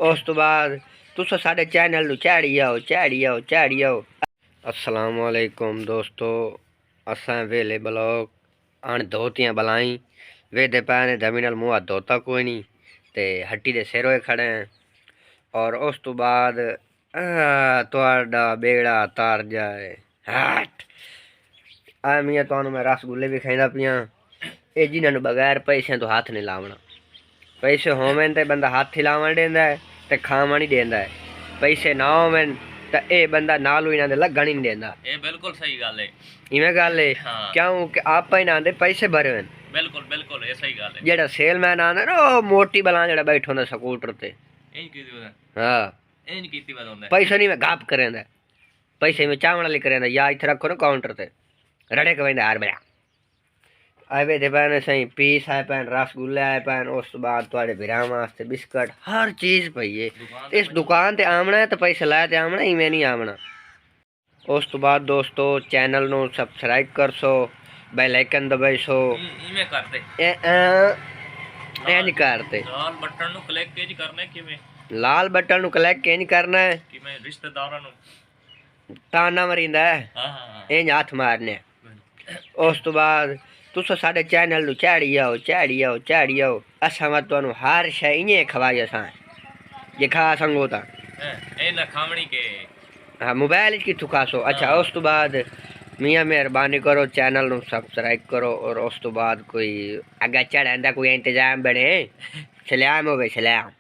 उस तो बाद तुस साडे चैनल नू चाड़ी आओ। अस्सलाम वालेकुम दोस्तों, असां वेले ब्लॉग अण धोतियां बलाई वेदे पैने जमीनल मुँह धोता कोई नहीं ते हट्टी दे सिर होए खड़े हैं। और उस तो बाद तुहाडा बेड़ा तार जाए हट आ मियाँ तुहानू मैं रसगुल्ले भी खाइंदा पियां। ए जिन्हां नू बगैर पैसे तो हाथ नहीं लावना। पैसे होवन ते बंदा हाथ हिलावन देंदा है ते खावन ही देंदा है। पैसे ना होवन तो ए बंदा नालू इन्हां दे लगन ही नहीं देंदा। ये बिल्कुल सही गल है। इवें गल है हाँ। क्यों कि आप इन्हां दे पैसे भरे हुए। बिल्कुल बिल्कुल ये सही गल है। जेड़ा सेलमैन आंदा ना ओ मोटी बला जेड़ा बैठो होंदा स्कूटर ते इंज कीती वदा हाँ इंज कीती वदा होंदा पैसे नहीं में गाप करेंदा पैसे में चावल वाली करेंदा या इथे रखो ना काउंटर ते रड़े के वेंदा हर बेला आवे दे पैन सही पीस आए पैन रसगुल्ले आए पैन उस बाद तुहाडे बिरां वास्ते बिस्कट हर चीज पई है। इस दुकान ते आमना है तो पैसे लाए ते आमना इवें नहीं आमना। उस तो बाद दोस्तों चैनल नू सब्सक्राइब कर सो बेल आइकन दबाई सो इवें करते इंज करते लाल बटन नु क्लिक किंज करना है किवें लाल बटन नु क्लिक किंज करना है कि मैं रिश्तेदारां नु ताना मरिंदा है हां इंज हाथ मारने। उस तो बाद तुस साडे चैनल नू चाड़ी आओ असां वा तुहानू हर शय इं खवाई असां जे खा संगो ता ए ना खावणी के हाँ मोबाइल की थुकासो। अच्छा उस तो बाद मियाँ मेहरबानी करो चैनल नू सब्सक्राइब करो और उस तो बाद कोई अगर चढ़ांदा कोई इंतजाम बने सलाम हो गए सलाम।